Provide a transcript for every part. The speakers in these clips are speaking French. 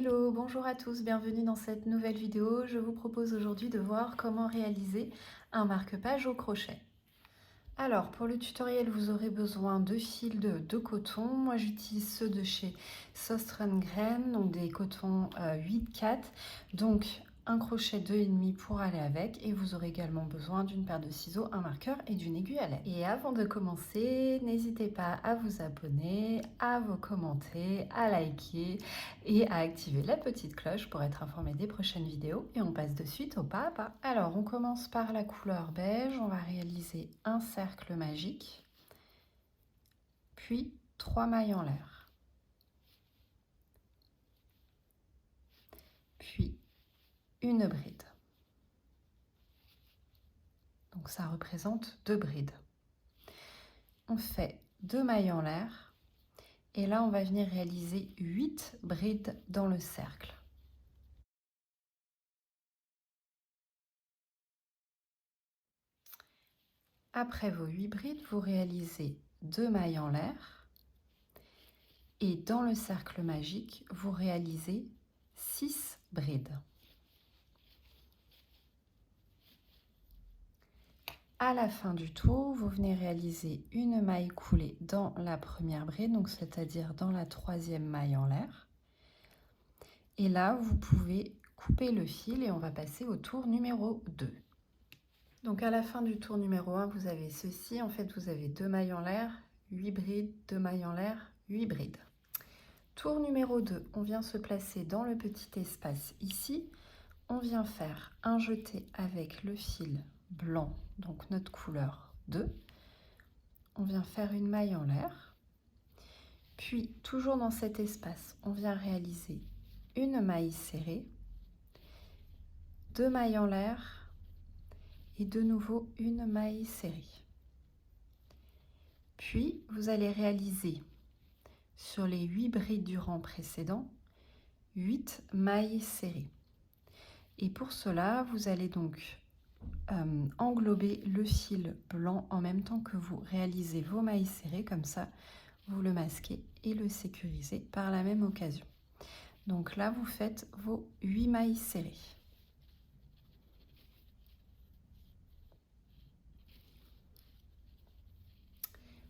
Hello, bonjour à tous, bienvenue dans cette nouvelle vidéo. Je vous propose aujourd'hui de voir comment réaliser un marque-page au crochet. Alors pour le tutoriel, vous aurez besoin de fils de coton. Moi j'utilise ceux de chez Søstrene, donc des cotons 8-4. Donc un crochet 2,5 pour aller avec, et vous aurez également besoin d'une paire de ciseaux, un marqueur et d'une aiguille à lait. Et avant de commencer, n'hésitez pas à vous abonner, à vous commenter, à liker et à activer la petite cloche pour être informé des prochaines vidéos. Et on passe de suite au pas à pas. Alors on commence par la couleur beige, on va réaliser un cercle magique, puis 3 mailles en l'air, puis une bride. Donc ça représente 2 brides. On fait 2 mailles en l'air et là on va venir réaliser 8 brides dans le cercle. Après vos 8 brides, vous réalisez 2 mailles en l'air et dans le cercle magique, vous réalisez 6 brides. À la fin du tour, vous venez réaliser une maille coulée dans la première bride, donc c'est-à-dire dans la 3e maille en l'air. Et là, vous pouvez couper le fil et on va passer au tour numéro 2. Donc à la fin du tour numéro 1, vous avez ceci. En fait, vous avez 2 mailles en l'air, 8 brides, 2 mailles en l'air, 8 brides. Tour numéro 2, on vient se placer dans le petit espace ici. On vient faire un jeté avec le fil blanc, donc notre couleur 2. On vient faire une maille en l'air, puis toujours dans cet espace, on vient réaliser une maille serrée, 2 mailles en l'air et de nouveau une maille serrée. Puis vous allez réaliser sur les 8 brides du rang précédent 8 mailles serrées. Et pour cela, vous allez donc englober le fil blanc en même temps que vous réalisez vos mailles serrées, comme ça vous le masquez et le sécurisez par la même occasion. Donc là vous faites vos 8 mailles serrées.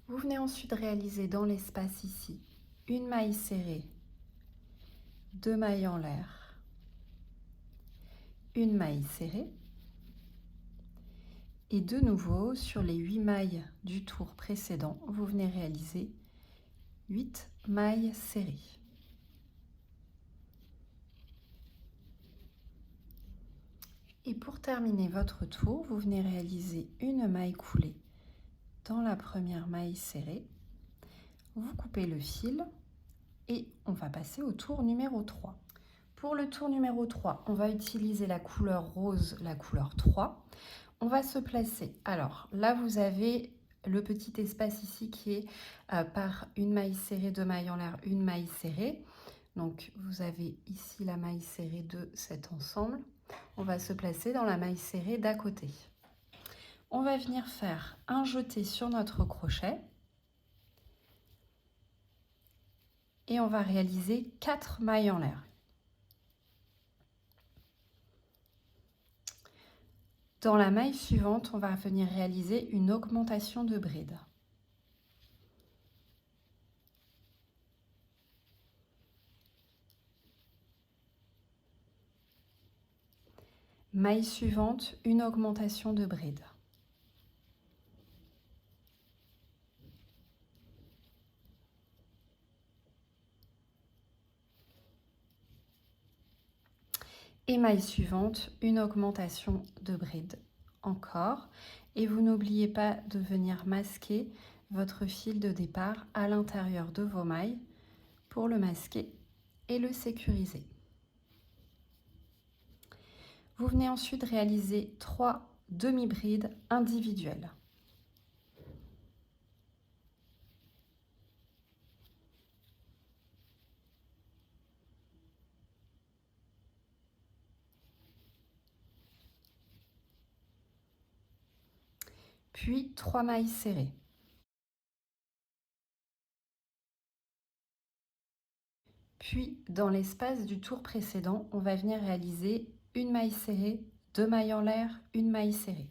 Vous venez ensuite réaliser dans l'espace ici une maille serrée, 2 mailles en l'air, une maille serrée. Et de nouveau, sur les 8 mailles du tour précédent, vous venez réaliser 8 mailles serrées. Et pour terminer votre tour, vous venez réaliser une maille coulée dans la première maille serrée. Vous coupez le fil et on va passer au tour numéro 3. Pour le tour numéro 3, on va utiliser la couleur rose, la couleur 3. On va se placer. Alors là, vous avez le petit espace ici qui est par une maille serrée, 2 mailles en l'air, une maille serrée. Donc vous avez ici la maille serrée de cet ensemble. On va se placer dans la maille serrée d'à côté. On va venir faire un jeté sur notre crochet. Et on va réaliser 4 mailles en l'air. Dans la maille suivante, on va venir réaliser une augmentation de bride. Maille suivante, une augmentation de bride. Et maille suivante, une augmentation de bride encore. Et vous n'oubliez pas de venir masquer votre fil de départ à l'intérieur de vos mailles pour le masquer et le sécuriser. Vous venez ensuite réaliser 3 demi-brides individuelles. Puis 3 mailles serrées. Puis, dans l'espace du tour précédent, on va venir réaliser une maille serrée, 2 mailles en l'air, une maille serrée.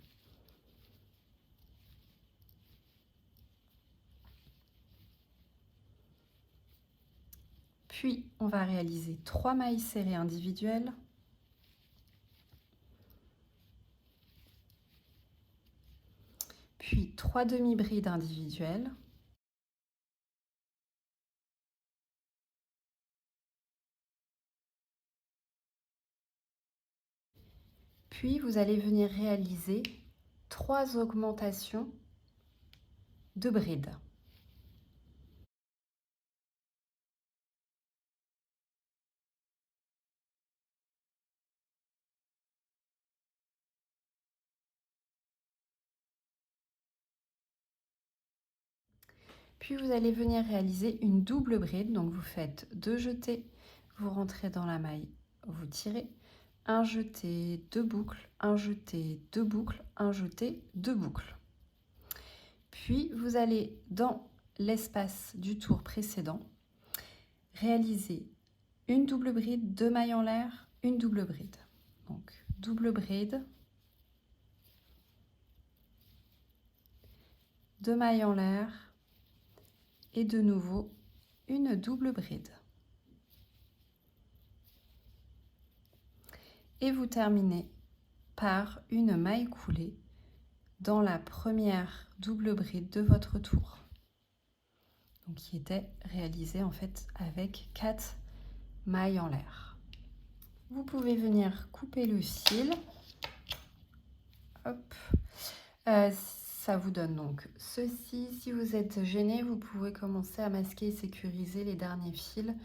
Puis, on va réaliser 3 mailles serrées individuelles. Puis 3 demi-brides individuelles. Puis vous allez venir réaliser 3 augmentations de brides. Puis vous allez venir réaliser une double bride. Donc vous faites 2 jetés, vous rentrez dans la maille, vous tirez, un jeté, 2 boucles, un jeté, 2 boucles, un jeté, 2 boucles. Puis vous allez dans l'espace du tour précédent réaliser une double bride, 2 mailles en l'air, une double bride. Donc double bride, 2 mailles en l'air et de nouveau une double bride. Et vous terminez par une maille coulée dans la première double bride de votre tour. Donc qui était réalisée en fait avec 4 mailles en l'air. Vous pouvez venir couper le fil. Hop. Ça vous donne donc ceci. Si vous êtes gêné, vous pouvez commencer à masquer et sécuriser les derniers fils.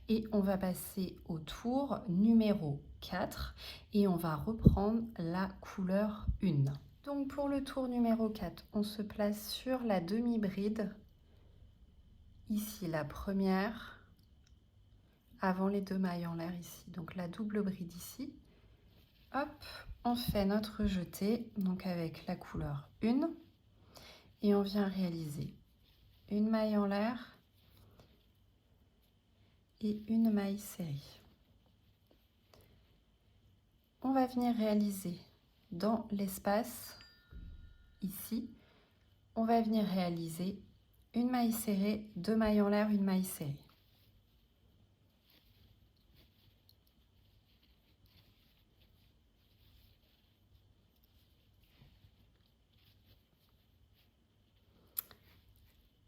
Et on va passer au tour numéro 4 et on va reprendre la couleur 1. Donc pour le tour numéro 4, on se place sur la demi-bride. Ici la première, avant les 2 mailles en l'air ici. Donc la double bride ici. Hop, on fait notre jeté, donc avec la couleur 1. Et on vient réaliser une maille en l'air et une maille serrée. On va venir réaliser dans l'espace, ici, on va venir réaliser une maille serrée, 2 mailles en l'air, une maille serrée.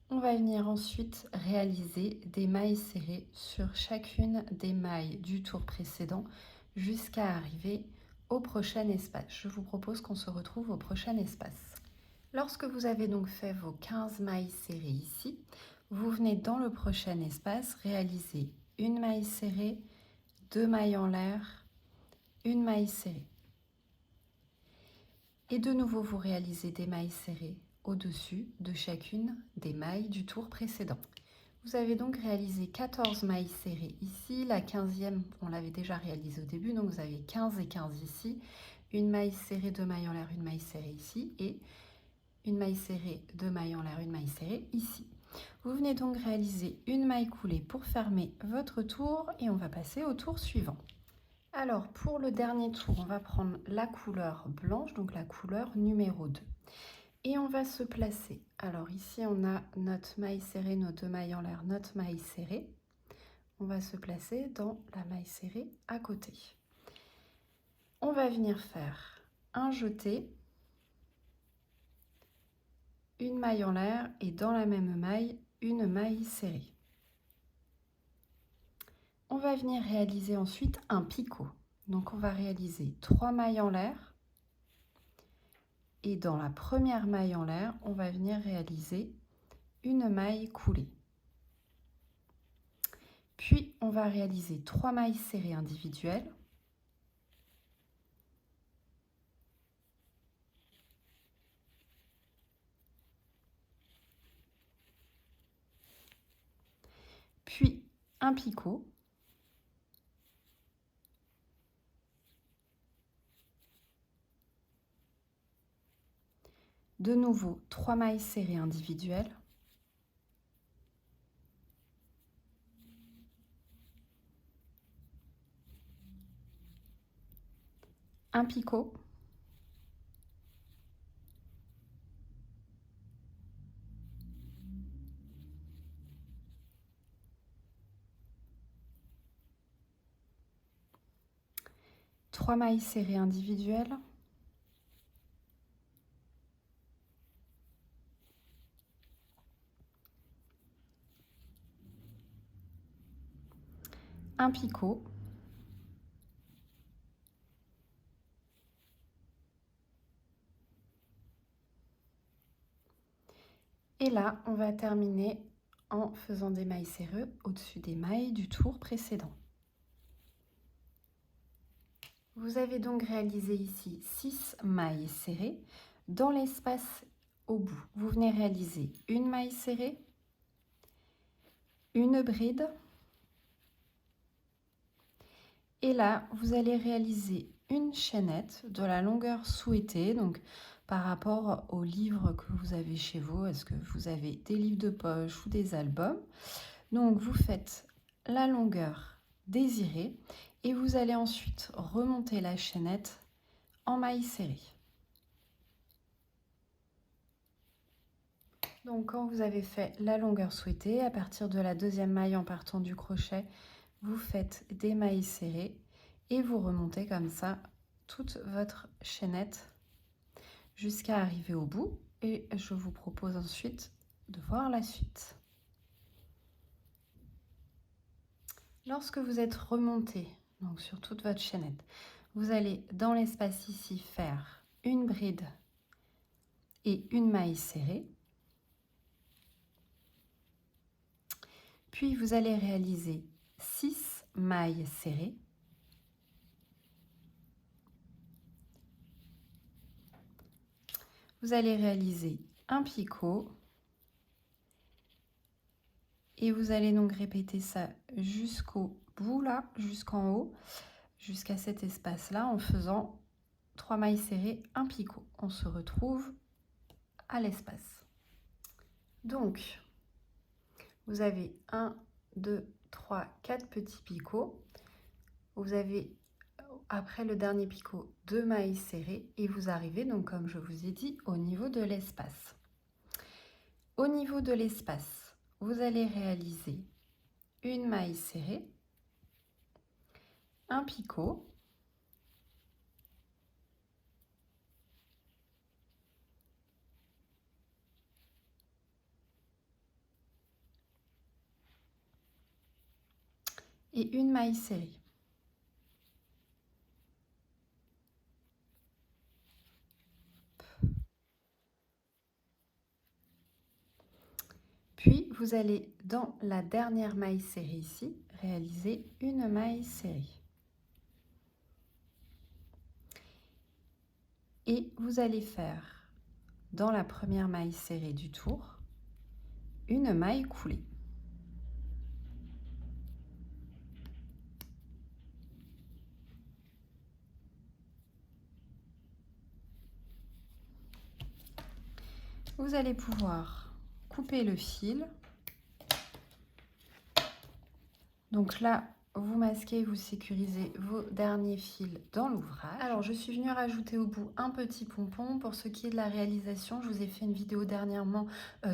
On va venir ensuite réaliser des mailles serrées sur chacune des mailles du tour précédent jusqu'à arriver au prochain espace. Je vous propose qu'on se retrouve au prochain espace. Lorsque vous avez donc fait vos 15 mailles serrées ici, vous venez dans le prochain espace réaliser une maille serrée, 2 mailles en l'air, une maille serrée. Et de nouveau, vous réalisez des mailles serrées au-dessus de chacune des mailles du tour précédent. Vous avez donc réalisé 14 mailles serrées ici. La 15e, on l'avait déjà réalisée au début, donc vous avez 15 et 15 ici. Une maille serrée, 2 mailles en l'air, une maille serrée ici. Et une maille serrée, 2 mailles en l'air, une maille serrée ici. Vous venez donc réaliser une maille coulée pour fermer votre tour et on va passer au tour suivant. Alors pour le dernier tour, on va prendre la couleur blanche, donc la couleur numéro 2. Et on va se placer. Alors ici on a notre maille serrée, nos 2 mailles en l'air, notre maille serrée. On va se placer dans la maille serrée à côté. On va venir faire un jeté, une maille en l'air et dans la même maille, une maille serrée. On va venir réaliser ensuite un picot. Donc on va réaliser 3 mailles en l'air. Et dans la première maille en l'air, on va venir réaliser une maille coulée. Puis on va réaliser 3 mailles serrées individuelles. Puis un picot. De nouveau, 3 mailles serrées individuelles. un picot, trois mailles serrées individuelles, un picot, et là on va terminer en faisant des mailles serrées au-dessus des mailles du tour précédent. Vous avez donc réalisé ici 6 mailles serrées. Dans l'espace au bout, vous venez réaliser une maille serrée, une bride, et là vous allez réaliser une chaînette de la longueur souhaitée, donc par rapport au livre que vous avez chez vous. Est-ce que vous avez des livres de poche ou des albums? Donc vous faites la longueur désirée et vous allez ensuite remonter la chaînette en maille serrée. Donc quand vous avez fait la longueur souhaitée, à partir de la deuxième maille en partant du crochet, vous faites des mailles serrées et vous remontez comme ça toute votre chaînette jusqu'à arriver au bout. Et je vous propose ensuite de voir la suite. Lorsque vous êtes remonté donc sur toute votre chaînette, vous allez dans l'espace ici faire une bride et une maille serrée. Puis vous allez réaliser 6 mailles serrées. Vous allez réaliser un picot. Et vous allez donc répéter ça jusqu'au bout là, jusqu'en haut, jusqu'à cet espace-là, en faisant 3 mailles serrées, un picot. On se retrouve à l'espace. Donc, vous avez 1, 2, 3, 4 petits picots. Vous avez, après le dernier picot, 2 mailles serrées et vous arrivez donc, comme je vous ai dit, au niveau de l'espace. Au niveau de l'espace, vous allez réaliser une maille serrée, un picot, et une maille serrée. Puis vous allez dans la dernière maille serrée ici réaliser une maille serrée. Et vous allez faire dans la première maille serrée du tour une maille coulée. Vous allez pouvoir couper le fil. Donc là, vous masquez, vous sécurisez vos derniers fils dans l'ouvrage. Alors, je suis venue rajouter au bout un petit pompon. Pour ce qui est de la réalisation, je vous ai fait une vidéo dernièrement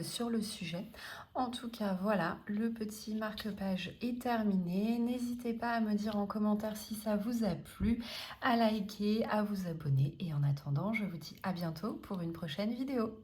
sur le sujet. En tout cas, voilà, le petit marque-page est terminé. N'hésitez pas à me dire en commentaire si ça vous a plu, à liker, à vous abonner. Et en attendant, je vous dis à bientôt pour une prochaine vidéo.